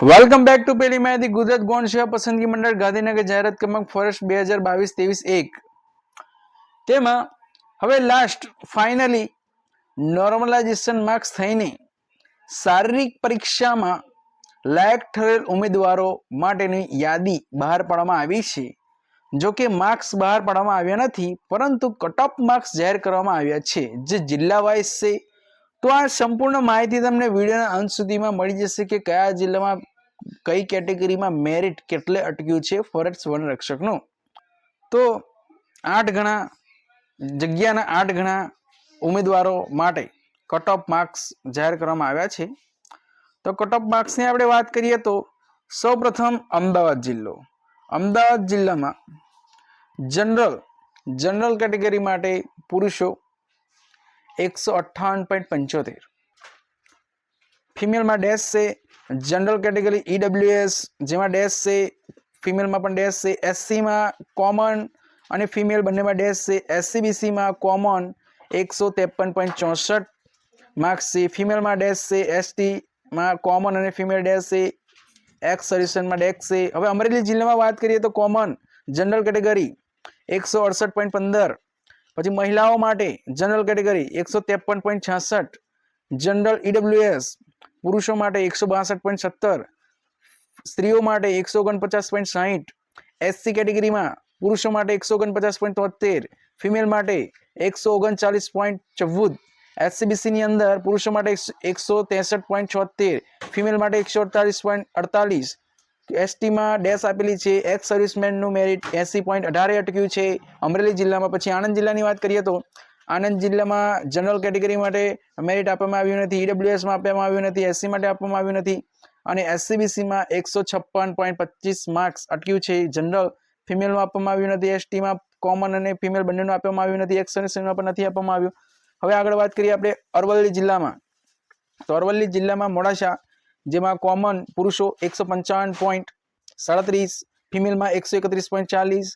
Welcome back to પેલી માહિતી ગુજરાત ગૌણ સેવા પસંદગી મંડળ ગાંધીનગર જાહેરાત ક્રમાંક ફોરેસ્ટ 2022-23-1 તેમાં હવે લાસ્ટ ફાઇનલી નોર્મલાઇઝેશન માર્ક્સ થઈને શારીરિક પરીક્ષામાં લાયક ઠરેલ ઉમેદવારો માટેની યાદી બહાર પાડવામાં આવી છે। જો કે માર્ક્સ બહાર પાડવામાં આવ્યા નથી, પરંતુ કટ ઓફ માર્ક્સ જાહેર કરવામાં આવ્યા છે, જે જિલ્લા વાઇઝ છે। તો આ સંપૂર્ણ માહિતી તમને વિડીયોના અંત સુધીમાં મળી જશે કે કયા જિલ્લામાં કઈ કેટેગરીમાં મેરિટ કેટલે અટક્યું છે ફોરેસ્ટ વન રક્ષકનું। તો 8 ગણા જગ્યાના 8 ગણા ઉમેદવારો માટે કટ ઓફ માર્ક્સ જાહેર કરવામાં આવ્યા છે। તો કટ ઓફ માર્ક્સની આપણે વાત કરીએ તો સૌપ્રથમ અમદાવાદ જિલ્લો। અમદાવાદ જિલ્લામાં જનરલ કેટેગરી માટે પુરુષો 158.75, ફિમેલમાં ડેશ છે। जनरल कैटेगरी ईडब्ल्यूएस જેમાં ડેશ છે, ફિમેલમાં પણ ડેશ છે। એસસીમાં કોમન અને ફિમેલ બંનેમાં ડેશ છે। એસસીબીસીમાં કોમન 153.64 માર્ક્સ છે, ફિમેલમાં ડેશ છે। એસટીમાં કોમન અને ફિમેલ ડેશ છે, એક્સ સર્વિસમેનમાં ડેશ છે। હવે અમરેલી જિલ્લામાં વાત કરીએ તો કોમન જનરલ કેટેગરી 168.15, પછી મહિલાઓ માટે જનરલ કેટેગરી 153.66, જનરલ ईडब्ल्यूएस પુરુષો માટે 162.17, સ્ત્રીઓ માટે 149.60, એસસી કેટેગરીમાં પુરુષો માટે 149.73, ફિમેલ માટે 139.14, એસસીબીસી ની અંદર પુરુષો માટે 163.76, ફિમેલ માટે 148.48, એસટીમાં ડેશ આપેલી છે। એક્સ સર્વિસમેનનું મેરિટ 80.18 અટક્યું છે અમરેલી જિલ્લામાં। પછી આણંદ જિલ્લાની વાત કરીએ તો આણંદ જિલ્લામાં જનરલ કેટેગરી માટે મેરિટ આપવામાં આવ્યું નથી, ઈડબ્લ્યુએસમાં આપવામાં આવ્યું નથી, એસસી માટે આપવામાં આવ્યું નથી, અને એસસીબીસીમાં 156.25 માર્ક્સ અટક્યું છે જનરલ। ફિમેલમાં આપવામાં આવ્યું નથી, એસટીમાં કોમન અને ફિમેલ બંનેનું આપવામાં આવ્યું નથી, એક્સ સર્વિસમેનમાં પણ નથી આપવામાં આવ્યું। હવે આગળ વાત કરીએ આપણે અરવલ્લી જિલ્લામાં। તો અરવલ્લી જિલ્લામાં મોડાસા, જેમાં કોમન પુરુષો 155.37, ફિમેલમાં 131.40,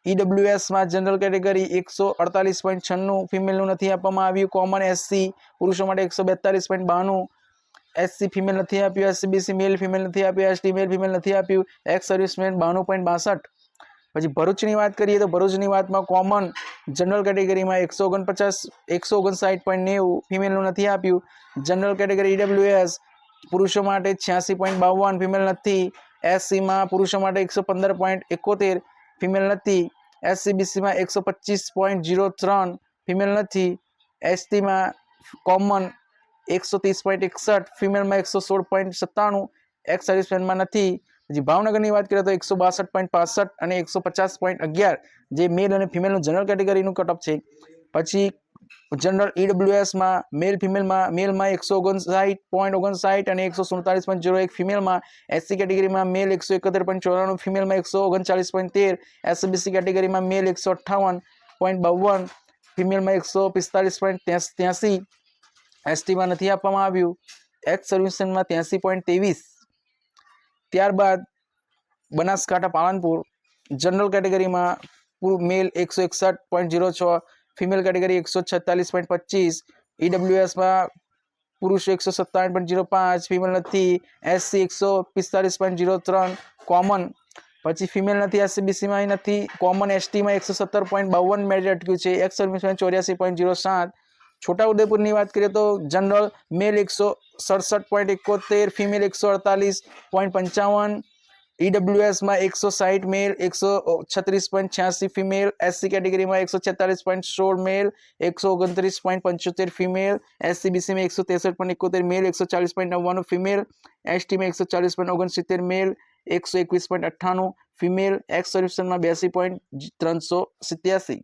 ईडब्ल्यूएसમાં જનરલ કેટેગરી 148.96, ફિમેલનું નથી આપવામાં આવ્યું। કોમન એસસી પુરુષો માટે 142.92, એસસી ફિમેલ નથી આપ્યું, એસસીબીસી મેલ ફિમેલ નથી આપ્યું, એસટી મેલ ફિમેલ નથી આપ્યું, એક્સ સર્વિસમેન 92.62। પછી ભરૂચની વાત કરીએ તો ભરૂચની વાતમાં કોમન જનરલ કેટેગરીમાં 159.90, ફિમેલનું નથી આપ્યું, જનરલ કેટેગરી ईडब्ल्यूएस પુરુષો માટે 86.52, ફિમેલ નથી, એસસીમાં પુરુષો માટે 115.71, ફિમેલ નથી, એસસીબીસીમાં 125.03, ફિમેલ નથી, એસટીમાં કોમન 130.61, ફિમેલમાં 116.97, એક્સ સર્વિસમેનમાં નથી। પછી ભાવનગરની વાત કરીએ તો 162.65 અને 150.11 જે મેલ અને ફિમેલનું જનરલ કેટેગરીનું કટઅપ છે। પછી જનરલ ईडब्ल्यूएसમાં મેલ ફિમેલમાં મેલમાં 159.59 અને 147.01, ફિમેલમાં, એસસી કેટેગરીમાં મેલ 171.94, ફિમેલમાં 139.13, એસસીબીસી કેટેગરીમાં મેલ 158.52, ફિમેલમાં 145.83, એસટીમાં નથી આપવામાં આવ્યું, એક્સ સર્વિસમેનમાં 83.23। ત્યારબાદ બનાસકાંઠા પાલનપુર, જનરલ કેટેગરીમાં મેલ 161.06, ફિમેલ કેટેગરી 146.25, ईडब्ल्यूएसમાં પુરુષો 157.05, ફિમેલ નથી, એસસી 145.03, કોમન, પછી ફિમેલ નથી, એસસીબીસીમાં નથી, કોમન એસટીમાં 117.52 મેરિટ અટક્યું છે, એક્સ સર્વિસમેન 84.07। છોટાઉદેપુરની વાત કરીએ તો જનરલ મેલ 167.71, ફિમેલ 148.55, ईडब्ल्यूएसમાં 160 મેલ, 136.86 ફિમેલ, એસસી કેટેગરીમાં 146.16 મેલ, 129.75 ફિમેલ, એસસીબીસીમાં 163.71 મેલ, 140.99 ફિમેલ, એસટીમાં 140.69 મેલ, 121.98 ફિમેલ, એક્સ સર્વિસમેનમાં 82.387।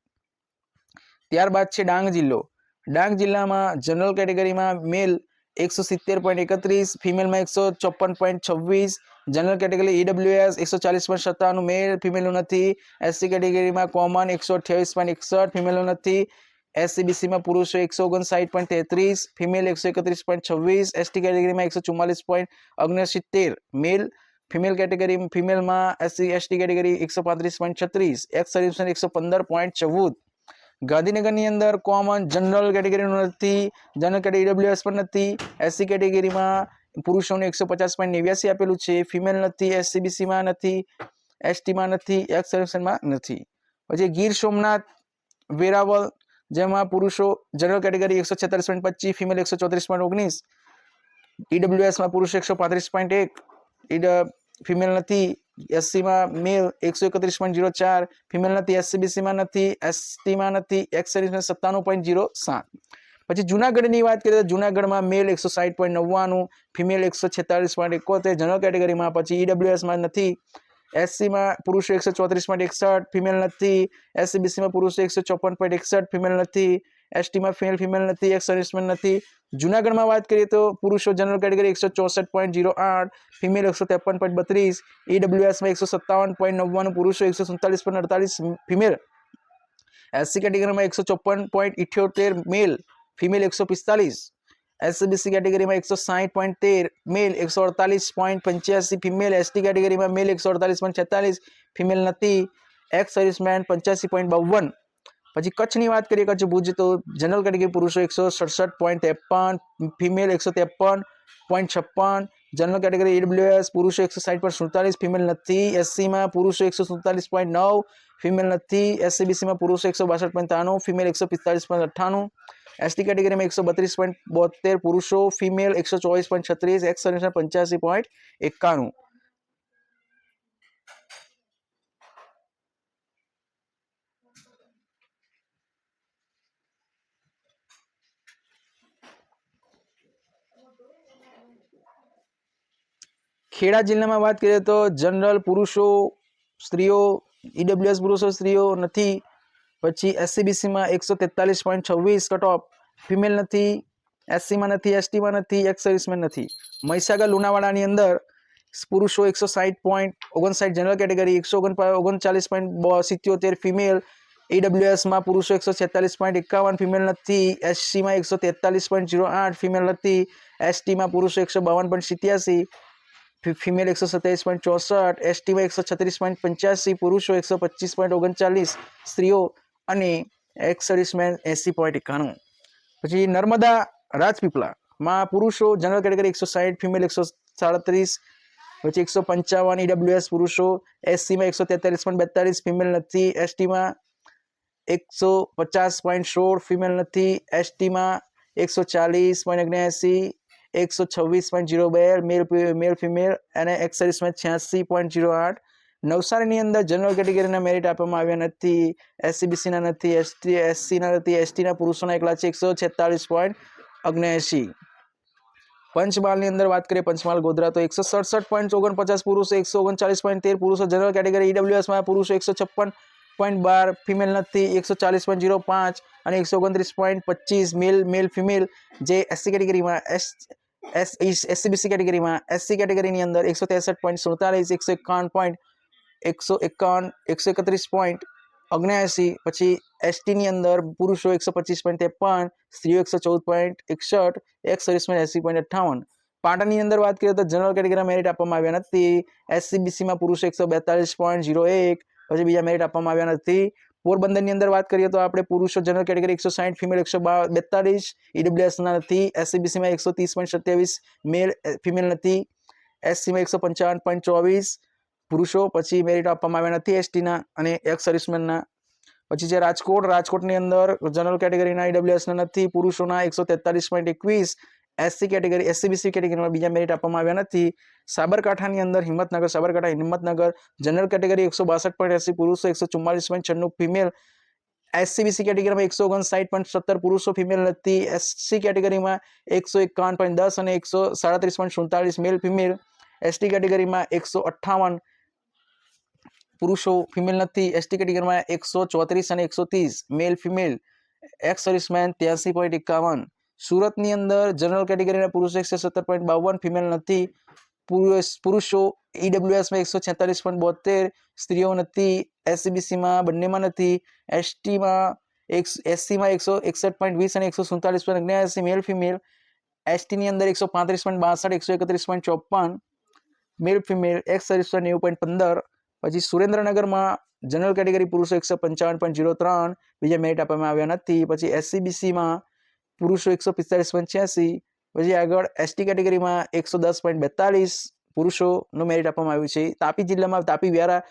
ત્યારબાદ છે ડાંગ જિલ્લો। ડાંગ જિલ્લામાં જનરલ કેટેગરીમાં મેલ 170.31, ફિમેલમાં 154.26, જનરલ કેટેગરી ईडब्ल्यूएस 140.97, મેલ ફિમેલનું નથી, એસસી કેટેગરીમાં કોમન 128.61, ફિમેલનું નથી, એસસીબીસીમાં પુરુષો 159.33, ફિમેલ 131.26, એસટી કેટેગરીમાં 144.69 મેલ, ફિમેલ કેટેગરી ફિમેલમાં SC ST category 135.36, ex serviceman 115.14। ગાંધીનગરની અંદર કોમન જનરલ કેટેગરીનું નથી, જનરલ કેટેગરી ईडब्ल्यूएस પણ નથી, એસસી કેટેગરીમાં પુરુષોને 150.89 આપેલું છે, ફિમેલ નથી, એસસીબીસી માં નથી, એસટી માં નથી, એક્સ સર્વિસમેનમાં નથી. પછી ગીર સોમનાથ વેરાવળ જેમાં પુરુષો જનરલ કેટેગરી 146.25, ફિમેલ 134.19, ઈડબ્લ્યુએસ માં પુરુષ 135.1, ફિમેલ નથી, એસસી માં મેલ 131.04, ફિમેલ નથી, એસસીબીસી માં નથી, એસટી માં નથી, એક્સ સર્વિસમેન 97.07. પછી જુનાગઢની વાત કરીએ તો જુનાગઢમાં મેલ 160.99, ફિમેલ 146.71 જનરલ કેટેગરીમાં. પછી ઈડબ્લ્યુએસ માં નથી, એસસી માં પુરુષો 134.61, ફિમેલ નથી, એસસીબીસી માં પુરુષો 154.61, ફિમેલ નથી, એસટી માં ફિમેલ નથી, એક્સ સર્વિસમેન નથી. જુનાગઢમાં વાત કરીએ તો પુરુષો જનરલ કેટેગરી 164.08, ફિમેલ 153.32, ઈડબ્લ્યુએસ માં 157.99, પુરુષો 147.48, ફિમેલ. એસસી કેટેગરીમાં 154.78 મેલ, ફિમેલ 145, એસસીબીસી કેટેગરીમાં 160.13 મેલ, 148.85 ફિમેલ, એસટી કેટેગરીમાં મેલ 148.46, ફિમેલ નથી, એક્સ સર્વિસમેન 85.52. પછી કચ્છની વાત કરીએ, કચ્છ ભુજ તો જનરલ કેટેગરી પુરુષો 167.53, ફિમેલ 153.56, જનરલ કેટેગરી ઈડબ્લ્યુએસ પુરુષો 160.47, ફિમેલ નથી, એસસી માં પુરુષો 147.9, ફિમેલ નથી, એસસીબીસી માં પુરુષો 162.93, ફિમેલ 145.98, એસટી કેટેગરીમાં 132.72 પુરુષો, ફિમેલ 124.36, એક્સ સર્વિસમેન 85.91. ખેડા જિલ્લામાં વાત કરીએ તો જનરલ પુરુષો સ્ત્રીઓ, ઈડબ્લ્યુએસ પુરુષો સ્ત્રીઓ નથી. પછી એસસીબીસી માં 143.26 કટ ઓફ, ફિમેલ નથી, એસસી માં નથી, એસટી માં નથી, એક્સ સર્વિસમેન નથી. મહીસાગર લુણાવાડાની અંદર પુરુષો 160.59 જનરલ કેટેગરી, 139.77 ફિમેલ, ઈડબ્લ્યુએસ માં પુરુષો 146.51, ફિમેલ નથી, એસસી માં 143.08, ફિમેલ નથી, એસટી માં પુરુષો 152.87, ફિમેલ 127.64, એસટી માં 136.85, પુરુષો 125.39, સ્ત્રીઓ અને એક્સ સર્વિસમેન 80.91. પછી નર્મદા રાજપીપળા માં પુરુષો જનરલ કેટેગરી 160, ફિમેલ 137, પછી 155 ઈડબ્લ્યુએસ પુરુષો, એસસી માં 143.42, ફિમેલ નથી, એસટી માં 150.16, ફિમેલ નથી, એસટી માં 140.79, 126.02 મેલ ફિમેલ અને એક્સ સર્વિસમેન 86.08. નવસારીની અંદર જનરલ કેટેગરીના મેરિટ આપવામાં આવ્યા નથી, એસસીબીસી ના નથી, એસસી ના નથી, એસટી ના પુરુષોના એકલા છે 146.79. પંચમહાલની અંદર વાત કરીએ, પંચમહાલ ગોધરા તો 167.49 પુરુષો, 139.13 પુરુષો જનરલ કેટેગરી, ઈડબ્લ્યુએસ માં પુરુષો 156.12, ફિમેલ નથી, 140.05 અને 129.25 મેલ ફિમેલ. જે એસસી કેટેગરીમાં એસસીબીસી કેટેગરીમાં એસસી કેટેગરીની અંદર 163.47, 131.79, પછી એસટીની અંદર પુરુષો 125.53, સ્ત્રીઓ 114.61, એક્સ સર્વિસમેન 80.58. પાટણની અંદર વાત કરીએ તો જનરલ કેટેગરીમાં મેરિટ આપવામાં આવ્યા નથી, એસસીબીસીમાં પુરુષો 142.01, પછી બીજા મેરિટ આપવામાં આવ્યા નથી. પોરબંદરની અંદર વાત કરીએ તો આપણે પુરુષો જનરલ કેટેગરી 160, ફિમેલ 142, ઈડબ્લ્યુએસ ના નથી, એસસીબીસીમાં 130.27 મેલ, ફિમેલ નથી, એસસીમાં 155.24 પુરુષો, પછી મેરિટ આપવામાં આવ્યા નથી એસટીના અને એક્સ સર્વિસમેનના. પછી છે રાજકોટની અંદર જનરલ કેટેગરીના ઈડબ્લ્યુએસના નથી, પુરુષોના 143.21, એસસી કેટેગરી એસસીબીસી કેટેગરીમાં બીજા મેરિટ આપવામાં આવ્યા નથી. સાબરકાંઠાની અંદર હિંમતનગર જનરલ કેટેગરી 162.80 પુરુષો, 144.96 ફિમેલ, એસસીબીસી કેટેગરીમાં 159.17 પુરુષો, ફિમેલ નથી, એસસી કેટેગરીમાં 151.10 અને 137.47 મેલ ફિમેલ, એસટી કેટેગરીમાં 158 પુરુષો, ફિમેલ નથી, એસટી કેટેગરીમાં 134 અને 130 મેલ ફિમેલ, એક્સ સર્વિસમેન 83.51. સુરતની અંદર જનરલ કેટેગરીના પુરુષો 117.52, ફિમેલ નથી, પુરુષો ઈડબ્લ્યુએસમાં 146.72, સ્ત્રીઓ નથી, એસસીબીસીમાં બંનેમાં નથી, એસસીમાં 161.20 અને 147.79 મેલ ફિમેલ, એસટીની અંદર 135.62, 131.54 મેલ ફિમેલ, એક્સ સર્વિસમેન 90.15. પછી સુરેન્દ્રનગરમાં જનરલ કેટેગરી પુરુષો 155.03, બીજા મેરિટ આપવામાં આવ્યા નથી. પછી એસસીબીસીમાં પુરુષો 145.86, પછી આગળ એસટી કેટેગરીમાં 110.42 પુરુષોનું મેરિટ આપવામાં આવ્યું છે. તાપી જિલ્લામાં તાપી વ્યારા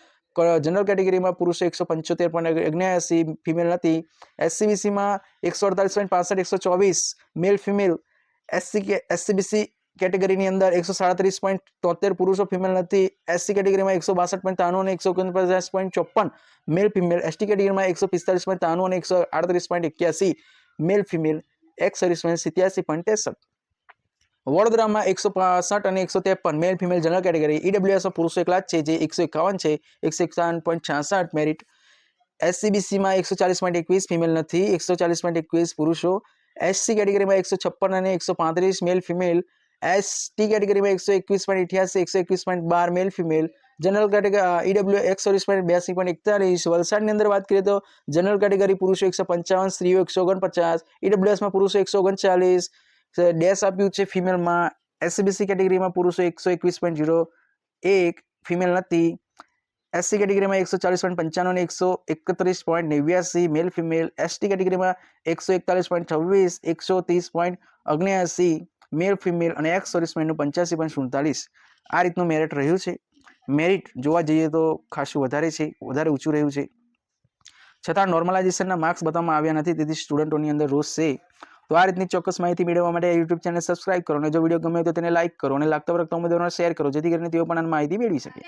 જનરલ કેટેગરીમાં પુરુષો 175.79, ફિમેલ નથી. એસસીબીસીમાં 148.65 124 મેલ ફિમેલ. એસસીબીસી કેટેગરીની અંદર 137.73 પુરુષો, ફિમેલ નથી. એસસી કેટેગરીમાં 162.93 અને 149.54 મેલ ફિમેલ. એસટી કેટેગરીમાં 145.93 અને 138.81 મેલ ફિમેલ. X servicemen 87.63. વડોદરામાં 165 અને 153 મેલ ફિમેલ જનરલ કેટેગરી. ઈડબ્લ્યુએસમાં પુરુષો એકલા જ છે જે 151 છે, 151.66 મેરિટ. એસસીબીસીમાં 140.21 ફિમેલ નથી, 140.21 પુરુષો. એસસી કેટેગરીમાં 156 અને 135 મેલ ફિમેલ. એસટી કેટેગરીમાં 121.88 121.12 male female. General category EW x service 82.41. વલસાડની અંદર વાત કરીએ તો જનરલ કેટેગરી પુરુષો 155, સ્ત્રીઓ 149. ઈડબ્લ્યુએસમાં પુરુષો 139 ડેશ આપ્યું છે ફિમેલમાં. એસસીબીસી કેટેગરીમાં પુરુષો 121.01 ફિમેલ નથી. એસસી કેટેગરીમાં 140.95 અને 131.89 મેલ ફિમેલ. એસટી કેટેગરીમાં 141.26 130.79 મેલ ફિમેલ અને એક્સ સર્વિસમેનનું 85.47. આ રીતનું મેરિટ રહ્યું છે. મેરિટ જોવા જઈએ તો ખાસું વધારે ઊંચું રહ્યું છે. છતાં નોર્મલાઇઝેશનના માર્ક્સ બતાવવામાં આવ્યા નથી, તેથી સ્ટુડન્ટોની અંદર રોષ છે. તો આ રીતની ચોક્કસ માહિતી મેળવવા માટે યુટ્યુબ ચેનલ સબસ્ક્રાઇબ કરો અને જો વિડીયો ગમે તો તેને લાઇક કરો અને લાગતા વળગતા ઉમેદવારોને શેર કરો, જેથી કરીને તેઓ પણ આ માહિતી મેળવી શકે.